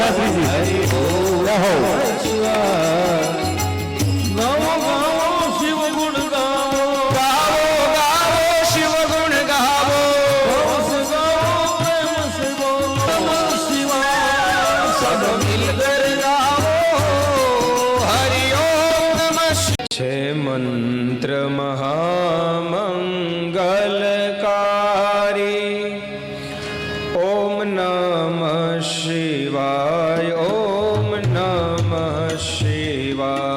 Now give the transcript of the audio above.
શાસ્ત્રીજી રહો ગાવો ગાવો શિવ ગુણ ગાવો ગાવો ગાવો શિવ ગુણ ગાવો પ્રેમ से बोलो नमः शिवाय सब मिलकर गाओ हरि ओम नमः છે મંત્ર મહામંગલકારી ઓમ નમઃ શિવાય ઓમ નમઃ શિવાય